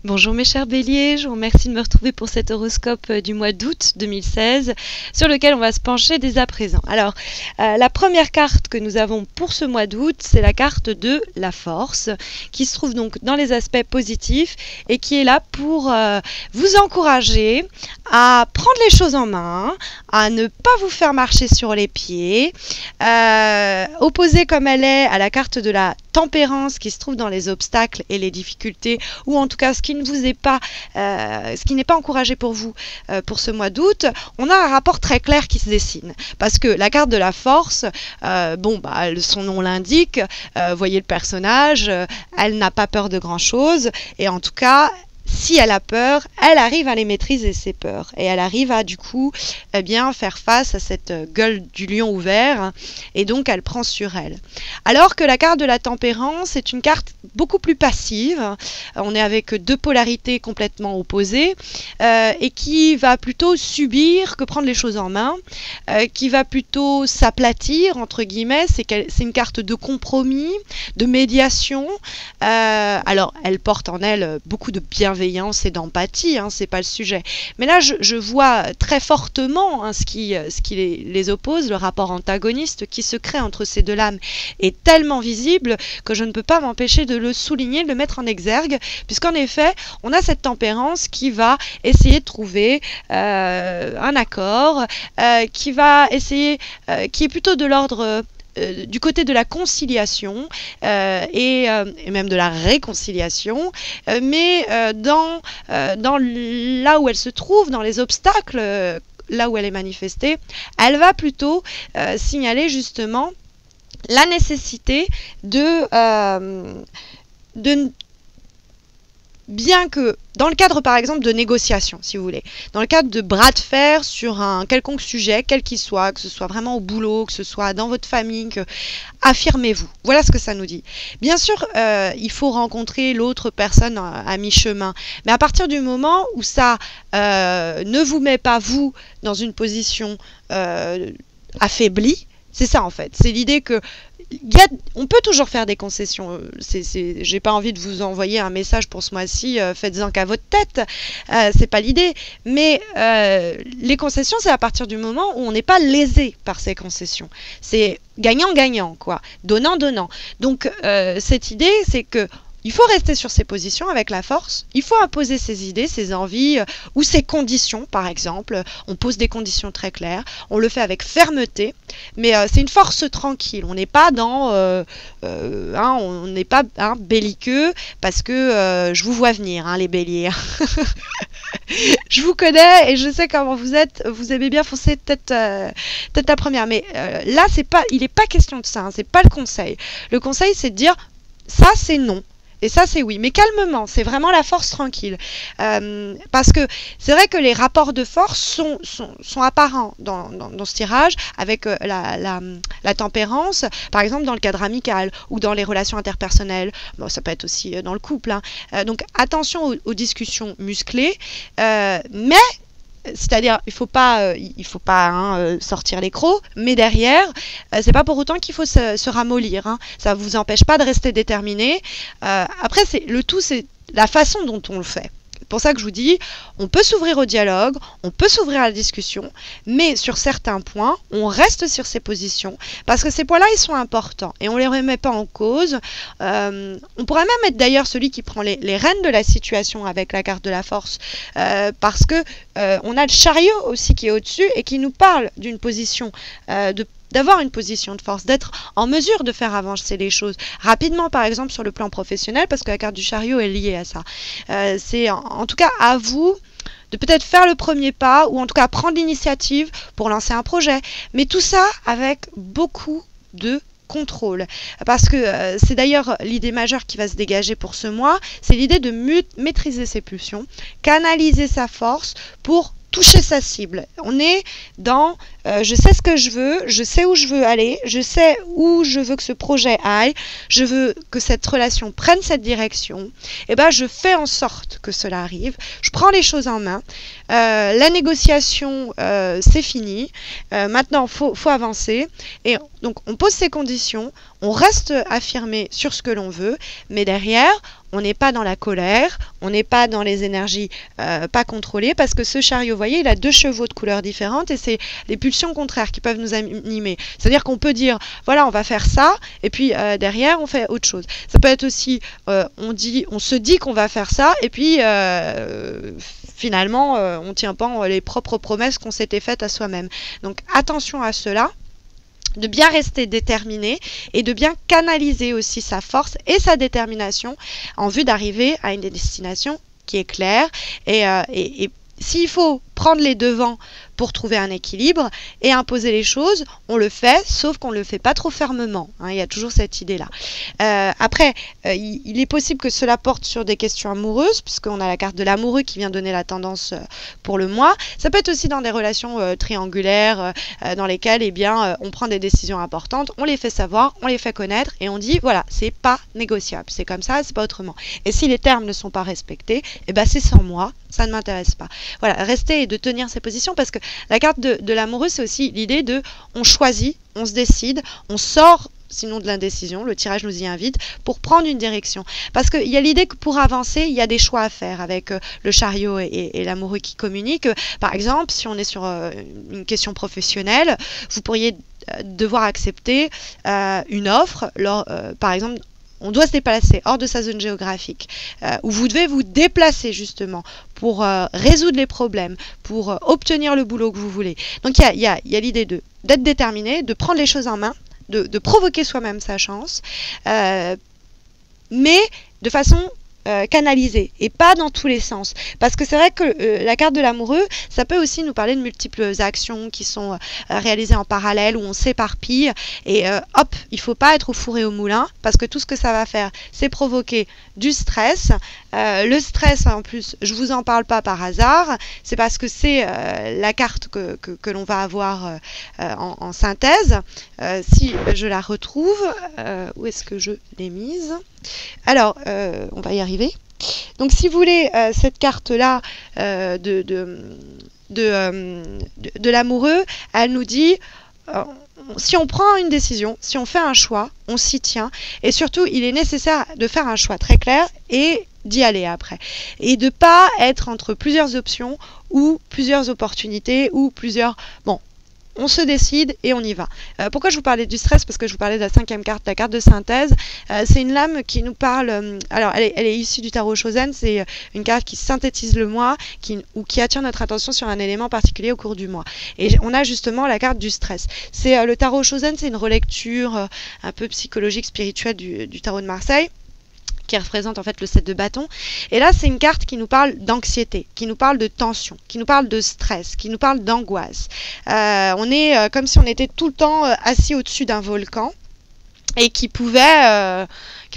Bonjour mes chers béliers, je vous remercie de me retrouver pour cet horoscope du mois d'août 2016 sur lequel on va se pencher dès à présent. Alors, la première carte que nous avons pour ce mois d'août, c'est la carte de la force qui se trouve donc dans les aspects positifs et qui est là pour vous encourager à prendre les choses en main, à ne pas vous faire marcher sur les pieds, opposée comme elle est à la carte de la tempérance qui se trouve dans les obstacles et les difficultés, ou en tout cas ce qui ne vous est pas, ce qui n'est pas encouragé pour vous pour ce mois d'août. On a un rapport très clair qui se dessine, parce que la carte de la force, son nom l'indique, voyez le personnage, elle n'a pas peur de grand chose, et en tout cas, si elle a peur, elle arrive à les maîtriser, ses peurs. Et elle arrive à, du coup, faire face à cette gueule du lion ouvert. Et donc, elle prend sur elle. Alors que la carte de la tempérance est une carte beaucoup plus passive. On est avec deux polarités complètement opposées. Et qui va plutôt subir que prendre les choses en main. Qui va plutôt s'aplatir, entre guillemets. C'est une carte de compromis, de médiation. Alors, elle porte en elle beaucoup de bienveillance et d'empathie, c'est pas le sujet. Mais là, je vois très fortement ce qui les oppose, le rapport antagoniste qui se crée entre ces deux lames est tellement visible que je ne peux pas m'empêcher de le souligner, de le mettre en exergue, puisqu'en effet, on a cette tempérance qui va essayer de trouver un accord, qui est plutôt de l'ordre du côté de la conciliation et même de la réconciliation, mais dans là où elle se trouve, dans les obstacles, là où elle est manifestée, elle va plutôt signaler justement la nécessité bien que, dans le cadre par exemple de négociations, si vous voulez, dans le cadre de bras de fer sur un quelconque sujet, quel qu'il soit, que ce soit vraiment au boulot, que ce soit dans votre famille, affirmez-vous. Voilà ce que ça nous dit. Bien sûr, il faut rencontrer l'autre personne à mi-chemin, mais à partir du moment où ça ne vous met pas, vous, dans une position affaiblie, c'est ça en fait. C'est l'idée que on peut toujours faire des concessions. J'ai pas envie de vous envoyer un message pour ce mois-ci, faites-en qu'à votre tête. C'est pas l'idée. Mais les concessions, c'est à partir du moment où on n'est pas lésé par ces concessions. C'est gagnant-gagnant, quoi. Donnant-donnant. Donc, cette idée, c'est que il faut rester sur ses positions avec la force, il faut imposer ses idées, ses envies ou ses conditions, par exemple. On pose des conditions très claires, on le fait avec fermeté, mais c'est une force tranquille. On n'est pas on n'est pas belliqueux parce que je vous vois venir, les béliers. Je vous connais et je sais comment vous êtes. Vous aimez bien foncer tête la première, mais là il n'est pas question de ça. C'est pas le conseil. Le conseil, c'est de dire ça, c'est non. Et ça, c'est oui. Mais calmement, c'est vraiment la force tranquille. Parce que c'est vrai que les rapports de force sont apparents dans ce tirage, avec la tempérance, par exemple dans le cadre amical ou dans les relations interpersonnelles. Bon, ça peut être aussi dans le couple. Donc attention aux discussions musclées, mais c'est-à-dire, il faut pas sortir les crocs, mais derrière, c'est pas pour autant qu'il faut se ramollir. Ça vous empêche pas de rester déterminé. Après, le tout, c'est la façon dont on le fait. C'est pour ça que je vous dis, on peut s'ouvrir au dialogue, on peut s'ouvrir à la discussion, mais sur certains points, on reste sur ses positions, parce que ces points-là, ils sont importants, et on ne les remet pas en cause. On pourrait même être d'ailleurs celui qui prend les rênes de la situation avec la carte de la force, parce que on a le chariot aussi qui est au-dessus, et qui nous parle d'une position d'avoir une position de force, d'être en mesure de faire avancer les choses rapidement, par exemple sur le plan professionnel, parce que la carte du chariot est liée à ça. C'est en tout cas à vous de peut-être faire le premier pas, ou en tout cas prendre l'initiative pour lancer un projet. Mais tout ça avec beaucoup de contrôle. Parce que c'est d'ailleurs l'idée majeure qui va se dégager pour ce mois, c'est l'idée de maîtriser ses pulsions, canaliser sa force pour toucher sa cible. On est dans je sais ce que je veux, je sais où je veux aller, je sais où je veux que ce projet aille, je veux que cette relation prenne cette direction, et je fais en sorte que cela arrive, je prends les choses en main, la négociation c'est fini, maintenant faut avancer, et donc on pose ses conditions, on reste affirmé sur ce que l'on veut, mais derrière on n'est pas dans la colère, on n'est pas dans les énergies pas contrôlées, parce que ce chariot, vous voyez, il a 2 chevaux de couleurs différentes, et c'est les pulsions contraires qui peuvent nous animer. C'est-à-dire qu'on peut dire, voilà, on va faire ça, et puis derrière, on fait autre chose. Ça peut être aussi, on se dit qu'on va faire ça, et puis finalement, on ne tient pas les propres promesses qu'on s'était faites à soi-même. Donc attention à cela, de bien rester déterminé et de bien canaliser aussi sa force et sa détermination en vue d'arriver à une destination qui est claire. Et s'il faut prendre les devants pour trouver un équilibre et imposer les choses, on le fait, sauf qu'on ne le fait pas trop fermement. Hein, il y a toujours cette idée-là. Après, il est possible que cela porte sur des questions amoureuses, puisqu'on a la carte de l'amoureux qui vient donner la tendance pour le mois. Ça peut être aussi dans des relations triangulaires, dans lesquelles on prend des décisions importantes, on les fait savoir, on les fait connaître, et on dit, voilà, c'est pas négociable, c'est comme ça, c'est pas autrement. Et si les termes ne sont pas respectés, c'est sans moi, ça ne m'intéresse pas. Voilà, rester et de tenir ses positions, parce que la carte de l'amoureux, c'est aussi l'idée de on choisit, on se décide, on sort sinon de l'indécision, le tirage nous y invite, pour prendre une direction. Parce qu'il y a l'idée que pour avancer, il y a des choix à faire avec le chariot et l'amoureux qui communiquent. Par exemple, si on est sur une question professionnelle, vous pourriez devoir accepter une offre, par exemple, on doit se déplacer hors de sa zone géographique, où vous devez vous déplacer justement pour résoudre les problèmes, pour obtenir le boulot que vous voulez. Donc il y a l'idée d'être déterminé, de prendre les choses en main, de provoquer soi-même sa chance, mais de façon canalisée et pas dans tous les sens. Parce que c'est vrai que la carte de l'amoureux, ça peut aussi nous parler de multiples actions qui sont réalisées en parallèle, où on s'éparpille, et hop, il ne faut pas être au four et au moulin, parce que tout ce que ça va faire, c'est provoquer du stress. Le stress, en plus, je vous en parle pas par hasard, c'est parce que c'est la carte que l'on va avoir en synthèse. Si je la retrouve, où est-ce que je l'ai mise ? Alors, on va y arriver. Donc, si vous voulez, cette carte-là de l'amoureux, elle nous dit... si on prend une décision, si on fait un choix, on s'y tient. Et surtout, il est nécessaire de faire un choix très clair et d'y aller après. Et de ne pas être entre plusieurs options ou plusieurs opportunités ou plusieurs... Bon, on se décide et on y va. Pourquoi je vous parlais du stress? Parce que je vous parlais de la 5e carte, la carte de synthèse. C'est une lame qui nous parle... alors, elle est issue du tarot Chosen. C'est une carte qui synthétise le mois ou qui attire notre attention sur un élément particulier au cours du mois. Et on a justement la carte du stress. C'est le tarot Chosen, c'est une relecture un peu psychologique, spirituelle du tarot de Marseille, qui représente en fait le 7 de bâton. Et là, c'est une carte qui nous parle d'anxiété, qui nous parle de tension, qui nous parle de stress, qui nous parle d'angoisse. On est comme si on était tout le temps assis au-dessus d'un volcan et qui pourrait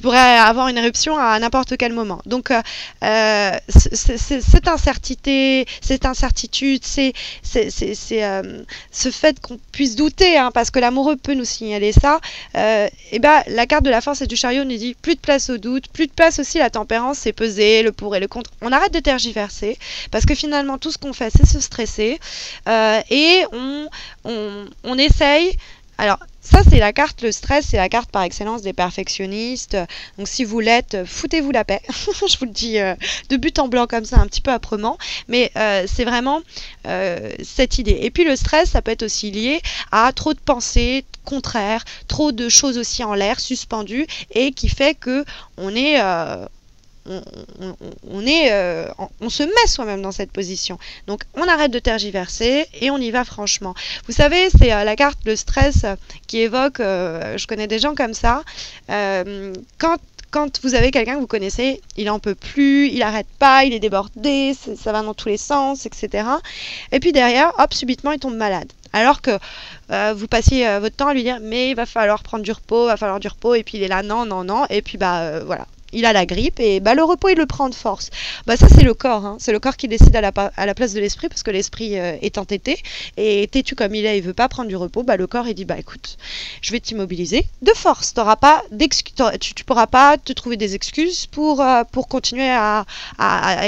avoir une éruption à n'importe quel moment. Donc, cette incertitude, c'est ce fait qu'on puisse douter, hein, parce que l'amoureux peut nous signaler ça. La carte de la force et du chariot nous dit plus de place au doute, plus de place aussi à la tempérance, c'est peser le pour et le contre. On arrête de tergiverser, parce que finalement, tout ce qu'on fait, c'est se stresser, et on essaye. Alors, ça, c'est la carte, le stress, c'est la carte par excellence des perfectionnistes. Donc, si vous l'êtes, foutez-vous la paix. Je vous le dis de but en blanc comme ça, un petit peu âprement. Mais c'est vraiment cette idée. Et puis, le stress, ça peut être aussi lié à trop de pensées contraires, trop de choses aussi en l'air, suspendues, et qui fait que on est... on se met soi-même dans cette position. Donc on arrête de tergiverser et on y va franchement. Vous savez, c'est la carte, le stress, qui évoque, je connais des gens comme ça, quand vous avez quelqu'un que vous connaissez, il n'en peut plus, il n'arrête pas, il est débordé, ça va dans tous les sens, etc. Et puis derrière, hop, subitement, il tombe malade. Alors que vous passiez votre temps à lui dire, mais il va falloir prendre du repos, et puis il est là, non, et puis voilà. Il a la grippe et le repos, il le prend de force. Ça, c'est le corps. Hein. C'est le corps qui décide à la place de l'esprit, parce que l'esprit est entêté. Et têtu comme il est, il veut pas prendre du repos. Le corps, il dit, écoute, je vais t'immobiliser de force. Tu pourras pas te trouver des excuses pour continuer à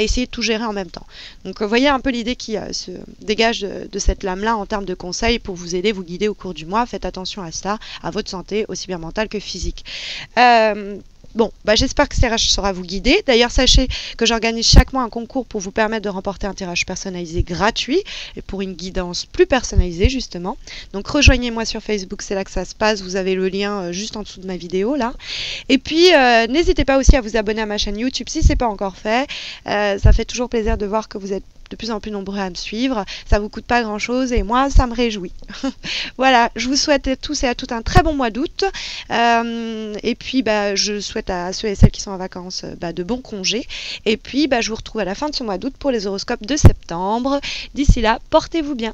essayer de tout gérer en même temps. Donc, vous voyez un peu l'idée qui se dégage de cette lame-là en termes de conseils pour vous aider, vous guider au cours du mois. Faites attention à cela, à votre santé, aussi bien mentale que physique. Bon, bah, j'espère que ce tirage saura vous guider. D'ailleurs, sachez que j'organise chaque mois un concours pour vous permettre de remporter un tirage personnalisé gratuit et pour une guidance plus personnalisée justement. Donc rejoignez-moi sur Facebook, c'est là que ça se passe. Vous avez le lien juste en dessous de ma vidéo là. Et puis n'hésitez pas aussi à vous abonner à ma chaîne YouTube si ce n'est pas encore fait. Ça fait toujours plaisir de voir que vous êtes de plus en plus nombreux à me suivre. Ça vous coûte pas grand chose et moi ça me réjouit. Voilà, je vous souhaite à tous et à toutes un très bon mois d'août. Et puis bah, je souhaite à ceux et celles qui sont en vacances de bons congés. Et puis bah, je vous retrouve à la fin de ce mois d'août pour les horoscopes de septembre. D'ici là, portez-vous bien.